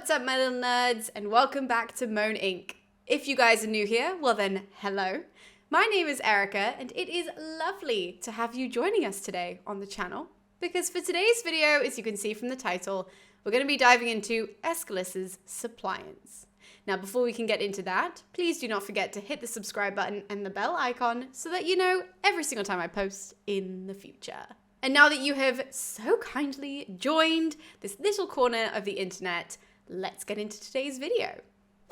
What's up, my little nerds, and welcome back to MoAn Inc. If you guys are new here, well then, hello. My name is Erica, and it is lovely to have you joining us today on the channel, because for today's video, as you can see from the title, we're going to be diving into Aeschylus's Suppliants. Now, before we can get into that, please do not forget to hit the subscribe button and the bell icon so that you know every single time I post in the future. And now that you have so kindly joined this little corner of the internet, let's get into today's video.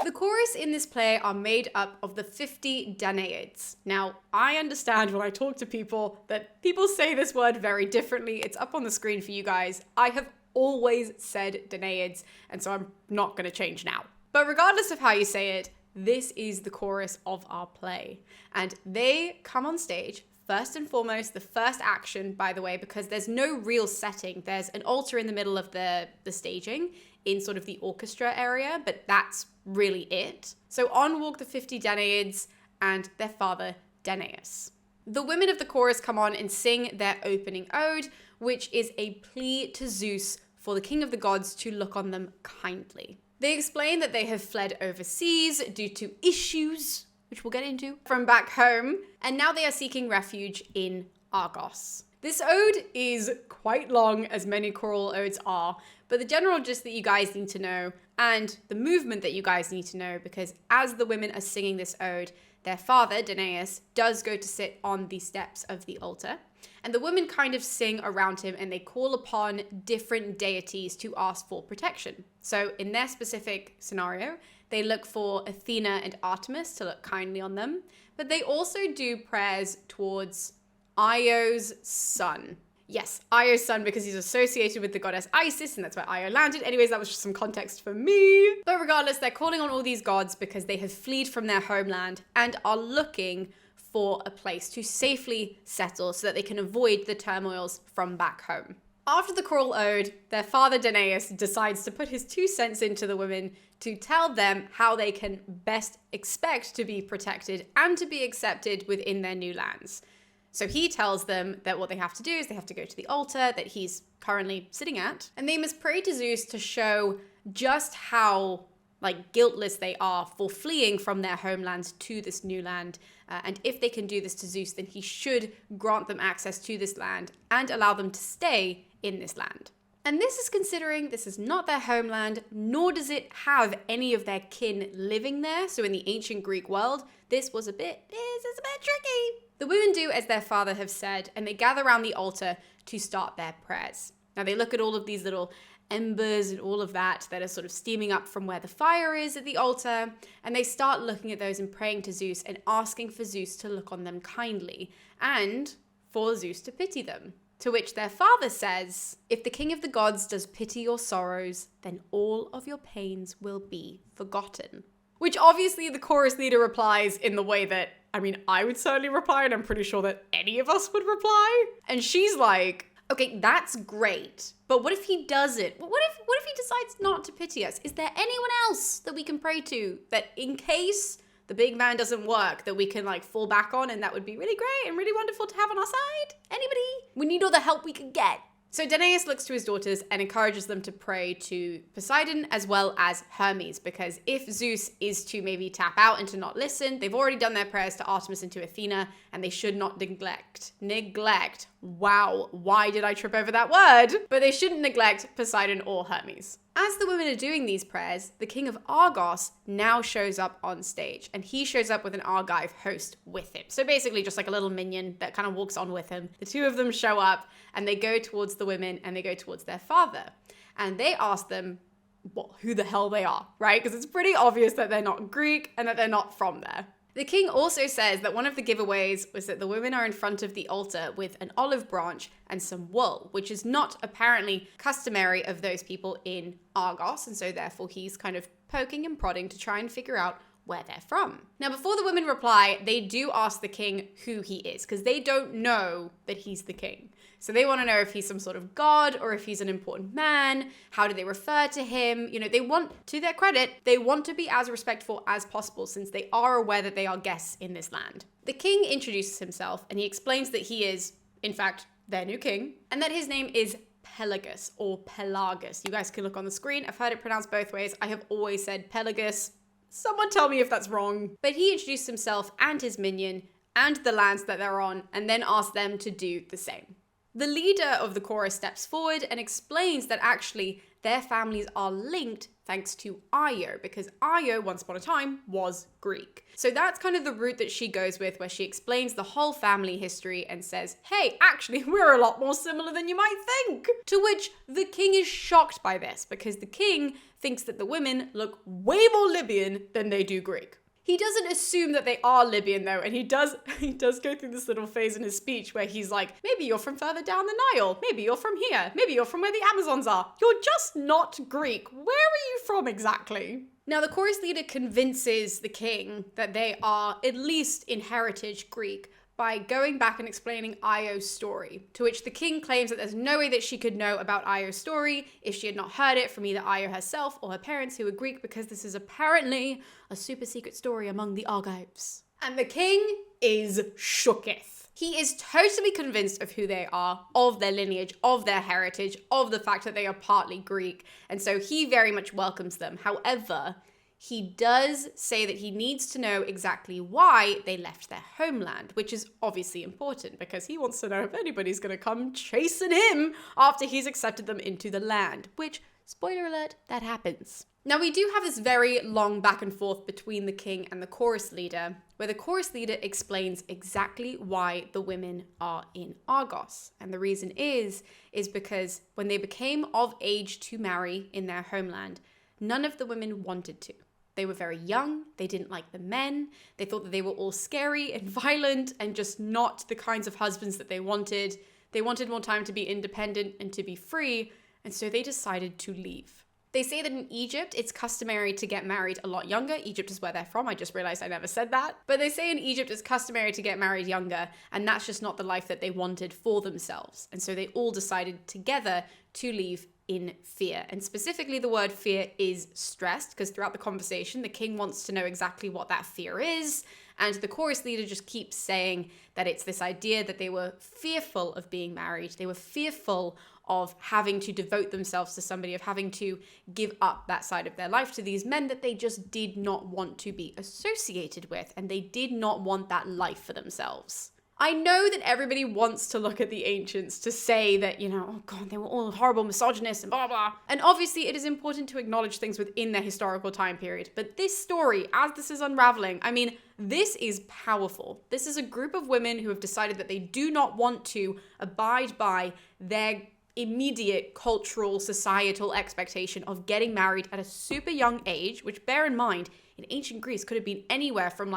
The chorus in this play are made up of the 50 Danaids. Now, I understand when I talk to people that people say this word very differently. It's up on the screen for you guys. I have always said Danaids, and so I'm not going to change now. But regardless of how you say it, this is the chorus of our play. And they come on stage. First and foremost, the first action, by the way, because there's no real setting. There's an altar in the middle of the staging in sort of the orchestra area, but that's really it. So on walk the 50 Danaids and their father, Danaus. The women of the chorus come on and sing their opening ode, which is a plea to Zeus for the king of the gods to look on them kindly. They explain that they have fled overseas due to issues, which we'll get into, from back home, and now they are seeking refuge in Argos. This ode is quite long, as many choral odes are, but the general gist that you guys need to know, and the movement that you guys need to know, because as the women are singing this ode, their father, Danaus, does go to sit on the steps of the altar, and the women kind of sing around him and they call upon different deities to ask for protection. So in their specific scenario, they look for Athena and Artemis to look kindly on them, but they also do prayers towards Io's son. Yes, Io's son, because he's associated with the goddess Isis, and that's where Io landed. Anyways, that was just some context for me. But regardless, they're calling on all these gods because they have fled from their homeland and are looking for a place to safely settle so that they can avoid the turmoils from back home. After the choral ode, their father Danaus decides to put his 2 cents into the women to tell them how they can best expect to be protected and to be accepted within their new lands. So he tells them that what they have to do is they have to go to the altar that he's currently sitting at, and they must pray to Zeus to show just how guiltless they are for fleeing from their homelands to this new land. And if they can do this to Zeus, then he should grant them access to this land and allow them to stay in this land. And this is considering this is not their homeland, nor does it have any of their kin living there. So in the ancient Greek world, this is a bit tricky. The women do as their father have said, and they gather around the altar to start their prayers. Now they look at all of these little embers and all of that are sort of steaming up from where the fire is at the altar, and they start looking at those and praying to Zeus and asking for Zeus to look on them kindly and for Zeus to pity them. To which their father says, "If the king of the gods does pity your sorrows, then all of your pains will be forgotten." Which obviously the chorus leader replies in the way that, I would certainly reply, and I'm pretty sure that any of us would reply. And she's like, okay, that's great, but what if he doesn't? What if he decides not to pity us? Is there anyone else that we can pray to that in case the big man doesn't work, that we can fall back on, and that would be really great and really wonderful to have on our side? Anybody? We need all the help we can get. So Danaus looks to his daughters and encourages them to pray to Poseidon as well as Hermes, because if Zeus is to maybe tap out and to not listen, they've already done their prayers to Artemis and to Athena, and they should not neglect. Wow, why did I trip over that word? But they shouldn't neglect Poseidon or Hermes. As the women are doing these prayers, the king of Argos now shows up on stage, and he shows up with an Argive host with him. So basically just like a little minion that kind of walks on with him. The two of them show up and they go towards the women and they go towards their father. And they ask them who the hell they are, right? Because it's pretty obvious that they're not Greek and that they're not from there. The king also says that one of the giveaways was that the women are in front of the altar with an olive branch and some wool, which is not apparently customary of those people in Argos, and so therefore he's kind of poking and prodding to try and figure out where they're from. Now, before the women reply, they do ask the king who he is, because they don't know that he's the king. So they want to know if he's some sort of god or if he's an important man. How do they refer to him? They want, to their credit, they want to be as respectful as possible since they are aware that they are guests in this land. The king introduces himself and he explains that he is, in fact, their new king, and that his name is Pelagus or Pelagus. You guys can look on the screen. I've heard it pronounced both ways. I have always said Pelagus. Someone tell me if that's wrong. But he introduced himself and his minion and the lands that they're on, and then asked them to do the same. The leader of the chorus steps forward and explains that actually their families are linked thanks to Io, because Io, once upon a time, was Greek. So that's kind of the route that she goes with, where she explains the whole family history and says, hey, actually, we're a lot more similar than you might think. To which the king is shocked by this, because the king thinks that the women look way more Libyan than they do Greek. He doesn't assume that they are Libyan though, and he does go through this little phase in his speech where he's like, maybe you're from further down the Nile, maybe you're from here, maybe you're from where the Amazons are. You're just not Greek. Where are you from exactly? Now the chorus leader convinces the king that they are at least in heritage Greek by going back and explaining Io's story, to which the king claims that there's no way that she could know about Io's story if she had not heard it from either Io herself or her parents who were Greek, because this is apparently a super secret story among the Argives. And the king is shooketh. He is totally convinced of who they are, of their lineage, of their heritage, of the fact that they are partly Greek, and so he very much welcomes them. However, he does say that he needs to know exactly why they left their homeland, which is obviously important because he wants to know if anybody's going to come chasing him after he's accepted them into the land, which, spoiler alert, that happens. Now we do have this very long back and forth between the king and the chorus leader, where the chorus leader explains exactly why the women are in Argos. And the reason is because when they became of age to marry in their homeland, none of the women wanted to. They were very young, they didn't like the men, they thought that they were all scary and violent and just not the kinds of husbands that they wanted. They wanted more time to be independent and to be free, and so they decided to leave. They say that in Egypt, it's customary to get married a lot younger. Egypt is where they're from. I just realized I never said that. But they say in Egypt it's customary to get married younger, and that's just not the life that they wanted for themselves. And so they all decided together to leave in fear. And specifically the word fear is stressed because throughout the conversation, the king wants to know exactly what that fear is. And the chorus leader just keeps saying that it's this idea that they were fearful of being married. They were fearful of having to devote themselves to somebody, of having to give up that side of their life to these men that they just did not want to be associated with. And they did not want that life for themselves. I know that everybody wants to look at the ancients to say that, oh God, they were all horrible misogynists and blah, blah. And obviously it is important to acknowledge things within their historical time period. But this story, as this is unraveling, this is powerful. This is a group of women who have decided that they do not want to abide by their immediate cultural, societal expectation of getting married at a super young age, which bear in mind, in ancient Greece could have been anywhere from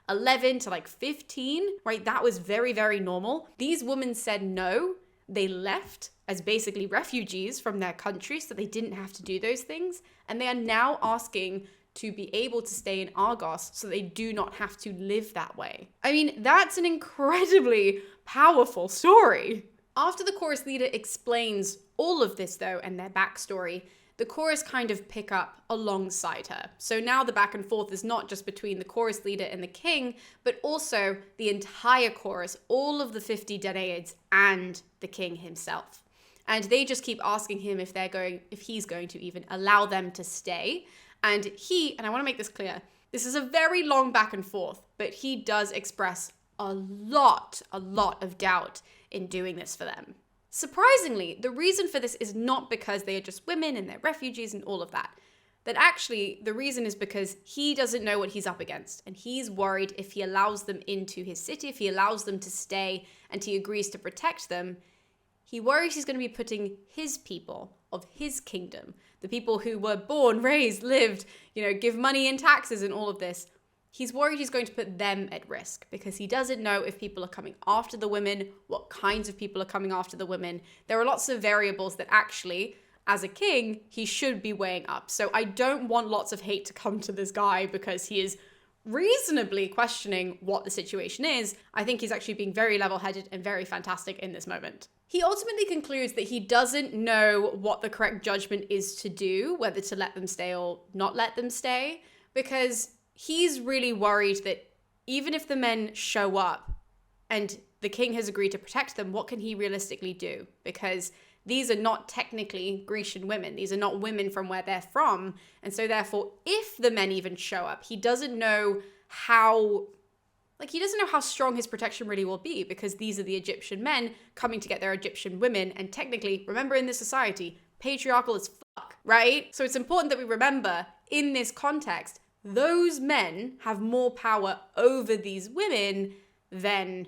11 to 15, right? That was very, very normal. These women said no. They left as basically refugees from their country so they didn't have to do those things. And they are now asking to be able to stay in Argos so they do not have to live that way. That's an incredibly powerful story. After the chorus leader explains all of this though and their backstory, the chorus kind of pick up alongside her. So now the back and forth is not just between the chorus leader and the king, but also the entire chorus, all of the 50 Danaids and the king himself. And they just keep asking him if he's going to even allow them to stay. And I want to make this clear, this is a very long back and forth, but he does express a lot of doubt in doing this for them. Surprisingly, the reason for this is not because they are just women and they're refugees and all of that. That actually, the reason is because he doesn't know what he's up against. And he's worried if he allows them into his city, if he allows them to stay and he agrees to protect them, he worries he's going to be putting his people of his kingdom, the people who were born, raised, lived, give money and taxes and all of this. He's worried he's going to put them at risk because he doesn't know if people are coming after the women, what kinds of people are coming after the women. There are lots of variables that actually, as a king, he should be weighing up. So I don't want lots of hate to come to this guy because he is reasonably questioning what the situation is. I think he's actually being very level-headed and very fantastic in this moment. He ultimately concludes that he doesn't know what the correct judgment is to do, whether to let them stay or not let them stay, because he's really worried that even if the men show up and the king has agreed to protect them, what can he realistically do? Because these are not technically Grecian women. These are not women from where they're from. And so therefore, if the men even show up, he doesn't know how strong his protection really will be, because these are the Egyptian men coming to get their Egyptian women. And technically, remember, in this society, patriarchal as fuck, right? So it's important that we remember in this context, those men have more power over these women than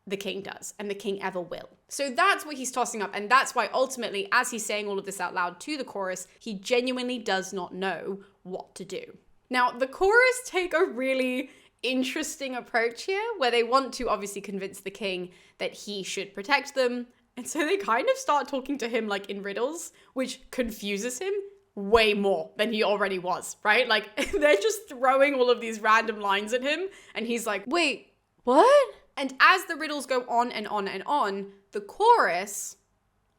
the king does, and the king ever will. So that's what he's tossing up. And that's why ultimately, as he's saying all of this out loud to the chorus, he genuinely does not know what to do. Now, the chorus take a really interesting approach here, where they want to obviously convince the king that he should protect them. And so they kind of start talking to him like in riddles, which confuses him way more than he already was, right? Like, they're just throwing all of these random lines at him, and he's like, wait, what? And as the riddles go on and on and on, the chorus,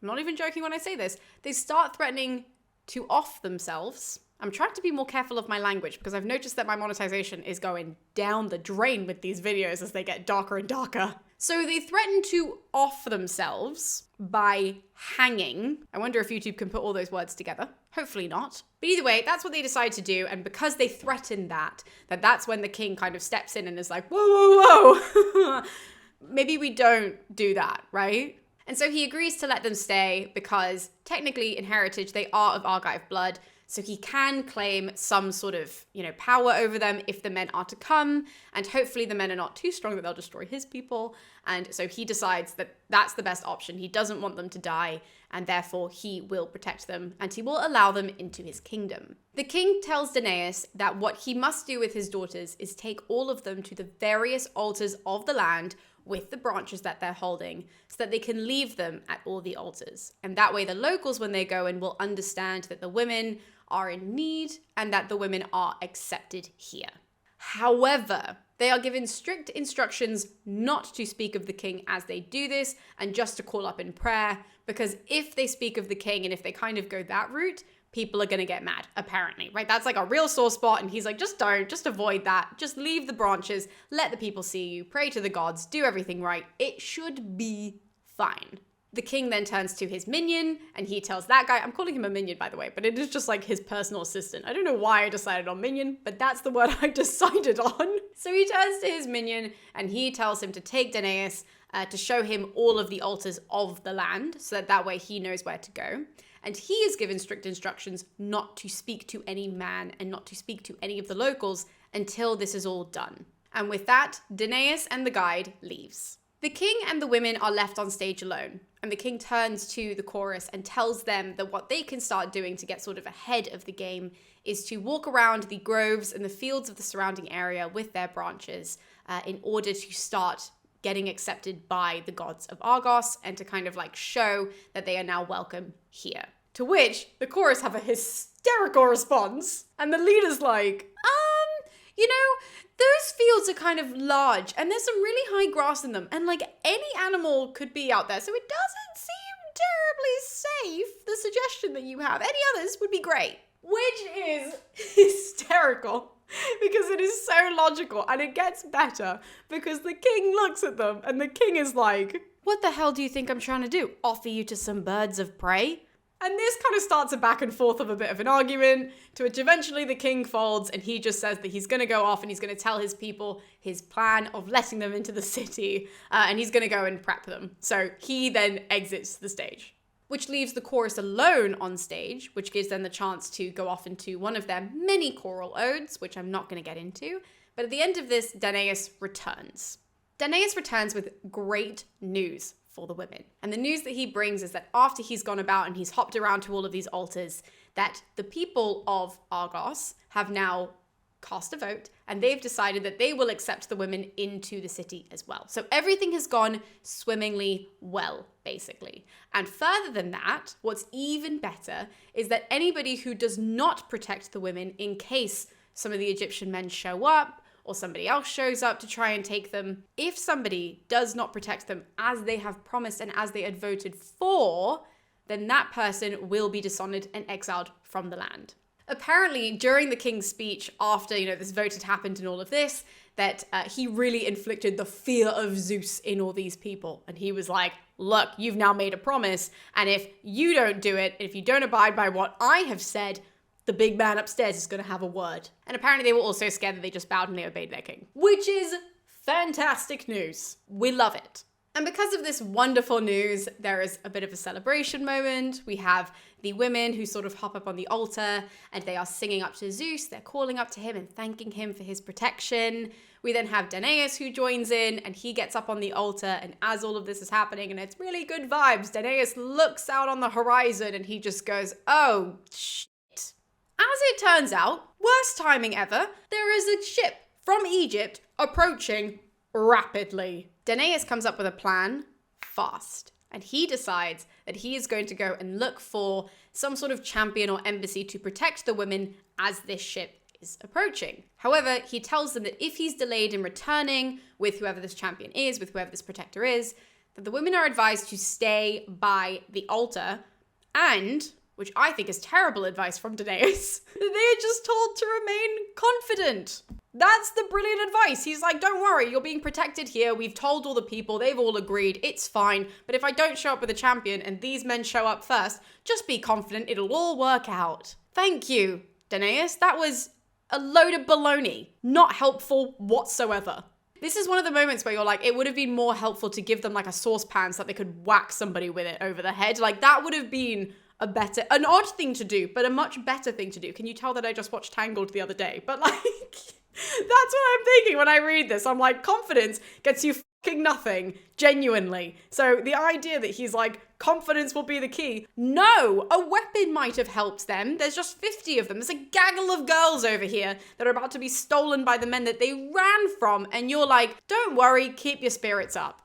I'm not even joking when I say this, they start threatening to off themselves. I'm trying to be more careful of my language, because I've noticed that my monetization is going down the drain with these videos as they get darker and darker. So they threaten to off themselves by hanging. I wonder if YouTube can put all those words together. Hopefully not. But either way, that's what they decide to do. And because they threaten that's when the king kind of steps in and is like, whoa, whoa, whoa. Maybe we don't do that, right? And so he agrees to let them stay because technically in heritage, they are of Argive blood. So he can claim some sort of, power over them if the men are to come. And hopefully the men are not too strong that they'll destroy his people. And so he decides that that's the best option. He doesn't want them to die, and therefore he will protect them and he will allow them into his kingdom. The king tells Danaus that what he must do with his daughters is take all of them to the various altars of the land with the branches that they're holding, so that they can leave them at all the altars. And that way the locals, when they go in, will understand that the women are in need and that the women are accepted here. However, they are given strict instructions not to speak of the king as they do this, and just to call up in prayer, because if they speak of the king and if they kind of go that route, people are going to get mad, apparently, right? That's like a real sore spot. And he's like, just avoid that. Just leave the branches, let the people see you, pray to the gods, do everything right. It should be fine. The king then turns to his minion and he tells that guy, I'm calling him a minion, by the way, but it is just like his personal assistant. I don't know why I decided on minion, but that's the word I decided on. So he turns to his minion and he tells him to take Danaus to show him all of the altars of the land, so that way he knows where to go. And he is given strict instructions not to speak to any man and not to speak to any of the locals until this is all done. And with that, Danaus and the guide leaves. The king and the women are left on stage alone, and the king turns to the chorus and tells them that what they can start doing to get sort of ahead of the game is to walk around the groves and the fields of the surrounding area with their branches in order to start getting accepted by the gods of Argos and to kind of like show that they are now welcome here. To which the chorus have a hysterical response, and the leader's like, those fields are kind of large and there's some really high grass in them, and like any animal could be out there, so it doesn't seem terribly safe. The suggestion that you have, any others would be great. Which is hysterical, because it is so logical, and it gets better because the king looks at them and the king is like, what the hell do you think I'm trying to do? Offer you to some birds of prey? And this kind of starts a back and forth of a bit of an argument, to which eventually the king folds and he just says that he's going to go off and he's going to tell his people his plan of letting them into the city, and he's going to go and prep them. So he then exits the stage, which leaves the chorus alone on stage, which gives them the chance to go off into one of their many choral odes, which I'm not going to get into. But at the end of this, Danaus returns. Danaus returns with great news for the women. And the news that he brings is that after he's gone about and he's hopped around to all of these altars, that the people of Argos have now cast a vote and they've decided that they will accept the women into the city as well. So everything has gone swimmingly well, basically. And further than that, what's even better is that anybody who does not protect the women in case some of the Egyptian men show up or somebody else shows up to try and take them, if somebody does not protect them as they have promised and as they had voted for, then that person will be dishonored and exiled from the land. Apparently, during the king's speech, after, this vote had happened and all of this, that he really inflicted the fear of Zeus in all these people. And he was like, look, you've now made a promise, and if you don't do it, if you don't abide by what I have said, the big man upstairs is going to have a word. And apparently they were also scared that they just bowed and they obeyed their king. Which is fantastic news. We love it. And because of this wonderful news, there is a bit of a celebration moment. We have the women who sort of hop up on the altar and they are singing up to Zeus. They're calling up to him and thanking him for his protection. We then have Danaus who joins in and he gets up on the altar, and as all of this is happening and it's really good vibes, Danaus looks out on the horizon and he just goes, oh, shit. As it turns out, worst timing ever, there is a ship from Egypt approaching rapidly. Danaus comes up with a plan fast, and he decides that he is going to go and look for some sort of champion or embassy to protect the women as this ship is approaching. However, he tells them that if he's delayed in returning with whoever this champion is, with whoever this protector is, that the women are advised to stay by the altar, and, which I think is terrible advice from Danaus, they are just told to remain confident. That's the brilliant advice. He's like, don't worry, you're being protected here. We've told all the people, they've all agreed, it's fine. But if I don't show up with a champion and these men show up first, just be confident, it'll all work out. Thank you, Danaus. That was a load of baloney. Not helpful whatsoever. This is one of the moments where you're like, it would have been more helpful to give them like a saucepan so that they could whack somebody with it over the head. Like that would have been an odd thing to do, but a much better thing to do. Can you tell that I just watched Tangled the other day? But like, that's what I'm thinking when I read this. I'm like, confidence gets you fucking nothing, genuinely. So the idea that he's like, confidence will be the key. No, a weapon might have helped them. There's just 50 of them. There's a gaggle of girls over here that are about to be stolen by the men that they ran from. And you're like, don't worry, keep your spirits up.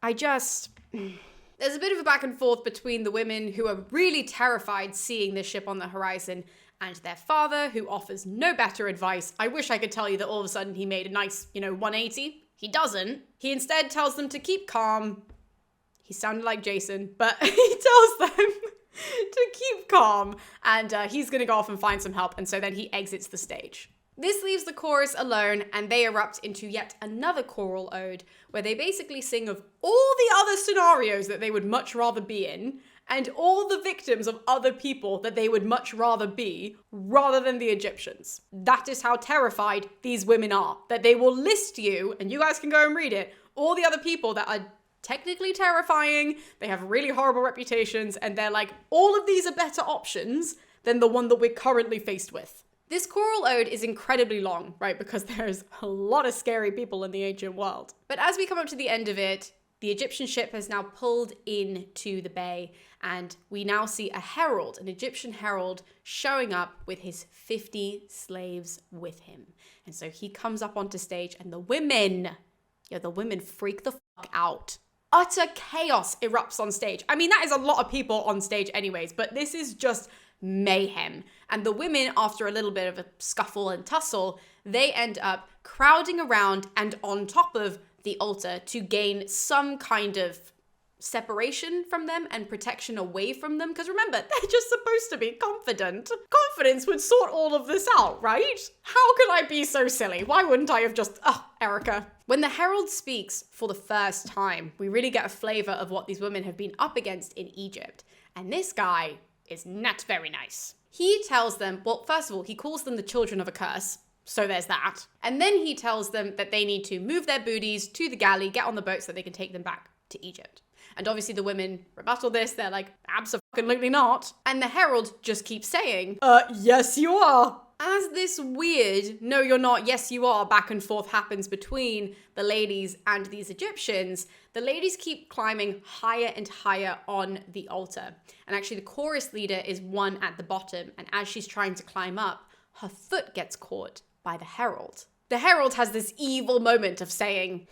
There's a bit of a back and forth between the women who are really terrified seeing this ship on the horizon and their father, who offers no better advice. I wish I could tell you that all of a sudden he made a nice, 180. He doesn't. He instead tells them to keep calm. He sounded like Jason, but he tells them to keep calm, and he's going to go off and find some help, and so then he exits the stage. This leaves the chorus alone, and they erupt into yet another choral ode, where they basically sing of all the other scenarios that they would much rather be in, and all the victims of other people that they would much rather be, rather than the Egyptians. That is how terrified these women are, that they will list you, and you guys can go and read it, all the other people that are technically terrifying, they have really horrible reputations, and they're like, all of these are better options than the one that we're currently faced with. This choral ode is incredibly long, right? Because there's a lot of scary people in the ancient world. But as we come up to the end of it, the Egyptian ship has now pulled into the bay, and we now see a herald, an Egyptian herald, showing up with his 50 slaves with him. And so he comes up onto stage, and the women freak the fuck out. Utter chaos erupts on stage. I mean, that is a lot of people on stage anyways, but this is just mayhem. And the women, after a little bit of a scuffle and tussle, they end up crowding around and on top of the altar to gain some kind of separation from them and protection away from them. Because remember, they're just supposed to be confident. Confidence would sort all of this out, right? How could I be so silly? Why wouldn't I have just, Erica. When the herald speaks for the first time, we really get a flavor of what these women have been up against in Egypt. And this guy is not very nice. He tells them, well, first of all, he calls them the children of a curse. So there's that. And then he tells them that they need to move their booties to the galley, get on the boat so that they can take them back to Egypt. And obviously the women rebuttal this. They're like, absolutely not. And the herald just keeps saying, yes you are. As this weird, no you're not, yes you are, back and forth happens between the ladies and these Egyptians, the ladies keep climbing higher and higher on the altar. And actually the chorus leader is one at the bottom. And as she's trying to climb up, her foot gets caught by the herald. The herald has this evil moment of saying,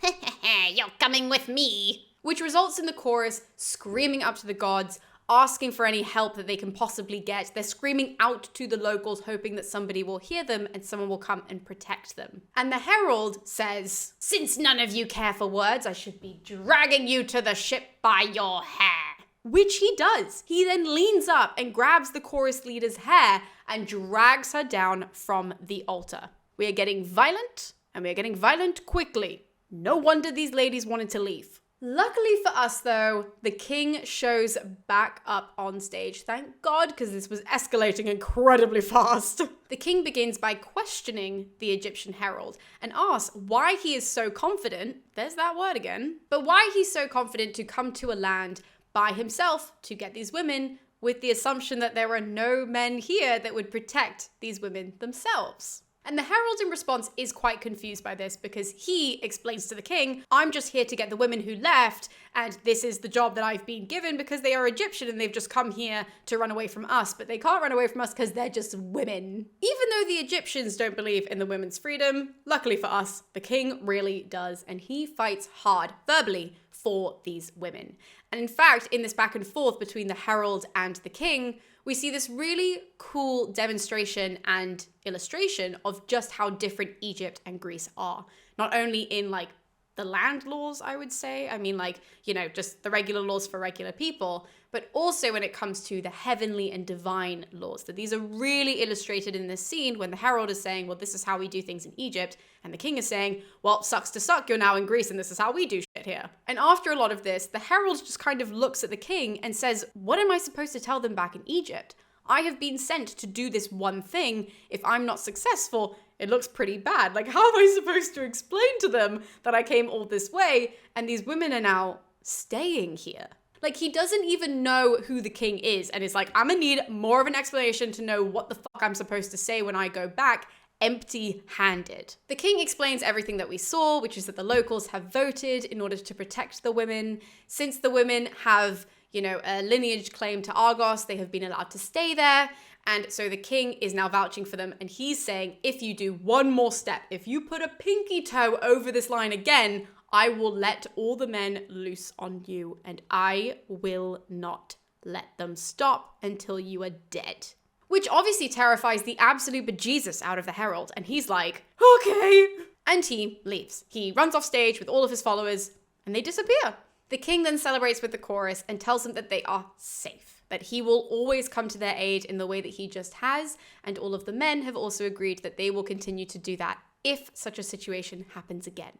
you're coming with me, which results in the chorus screaming up to the gods, asking for any help that they can possibly get. They're screaming out to the locals, hoping that somebody will hear them and someone will come and protect them. And the herald says, since none of you care for words, I should be dragging you to the ship by your hair. which he does. He then leans up and grabs the chorus leader's hair and drags her down from the altar. We are getting violent, and we are getting violent quickly. No wonder these ladies wanted to leave. Luckily for us though, the king shows back up on stage. Thank God, because this was escalating incredibly fast. The king begins by questioning the Egyptian herald and asks why he is so confident, there's that word again, but why he's so confident to come to a land by himself to get these women with the assumption that there are no men here that would protect these women themselves. And the herald in response is quite confused by this because he explains to the king, I'm just here to get the women who left, and this is the job that I've been given because they are Egyptian and they've just come here to run away from us, but they can't run away from us because they're just women. Even though the Egyptians don't believe in the women's freedom, luckily for us, the king really does, and he fights hard, verbally, for these women. And in fact, in this back and forth between the herald and the king, we see this really cool demonstration and illustration of just how different Egypt and Greece are. Not only in like the land laws, I would say, I mean like, you know, just the regular laws for regular people, but also when it comes to the heavenly and divine laws. That these are really illustrated in this scene when the herald is saying, well, this is how we do things in Egypt, and the king is saying, well, sucks to suck, you're now in Greece and this is how we do shit here. And after a lot of this, the herald just kind of looks at the king and says, what am I supposed to tell them back in Egypt? I have been sent to do this one thing. If I'm not successful, it looks pretty bad. Like, how am I supposed to explain to them that I came all this way and these women are now staying here? Like, he doesn't even know who the king is and is like, I'm gonna need more of an explanation to know what the fuck I'm supposed to say when I go back empty-handed. The king explains everything that we saw, which is that the locals have voted in order to protect the women. Since the women have, you know, a lineage claim to Argos, they have been allowed to stay there. And so the king is now vouching for them. And he's saying, if you do one more step, if you put a pinky toe over this line again, I will let all the men loose on you. And I will not let them stop until you are dead. Which obviously terrifies the absolute bejesus out of the herald. And he's like, okay. And he leaves. He runs off stage with all of his followers and they disappear. The king then celebrates with the chorus and tells them that they are safe, that he will always come to their aid in the way that he just has, and all of the men have also agreed that they will continue to do that if such a situation happens again.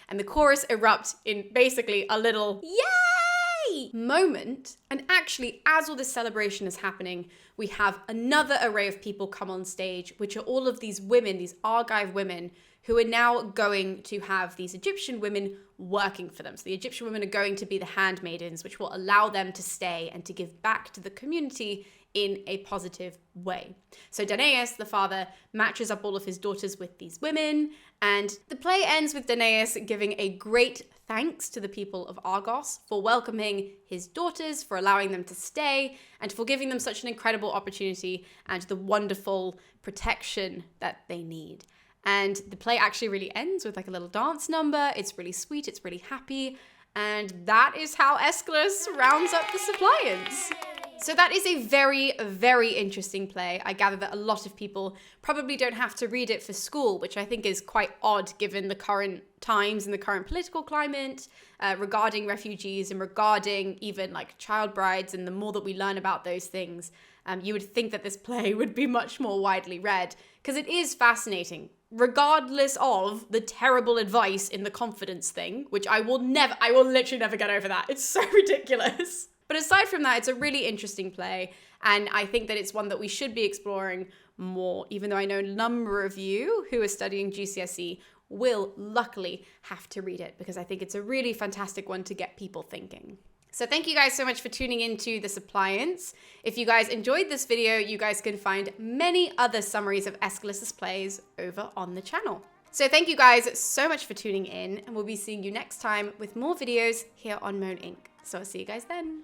And the chorus erupts in basically a little yay moment, and actually as all this celebration is happening, we have another array of people come on stage, which are all of these women, these Argive women, who are now going to have these Egyptian women working for them. So the Egyptian women are going to be the handmaidens, which will allow them to stay and to give back to the community in a positive way. So Danaus, the father, matches up all of his daughters with these women, and the play ends with Danaus giving a great thanks to the people of Argos for welcoming his daughters, for allowing them to stay, and for giving them such an incredible opportunity and the wonderful protection that they need. And the play actually really ends with like a little dance number. It's really sweet, it's really happy. And that is how Aeschylus rounds up the Suppliants. So that is a very, very interesting play. I gather that a lot of people probably don't have to read it for school, which I think is quite odd given the current times and the current political climate regarding refugees and regarding even like child brides. And the more that we learn about those things, you would think that this play would be much more widely read because it is fascinating. Regardless of the terrible advice in the confidence thing, which I will literally never get over that. It's so ridiculous. But aside from that, it's a really interesting play. And I think that it's one that we should be exploring more, even though I know a number of you who are studying GCSE will luckily have to read it because I think it's a really fantastic one to get people thinking. So thank you guys so much for tuning into The Suppliants. If you guys enjoyed this video, you guys can find many other summaries of Aeschylus's plays over on the channel. So thank you guys so much for tuning in, and we'll be seeing you next time with more videos here on MoAn Inc. So I'll see you guys then.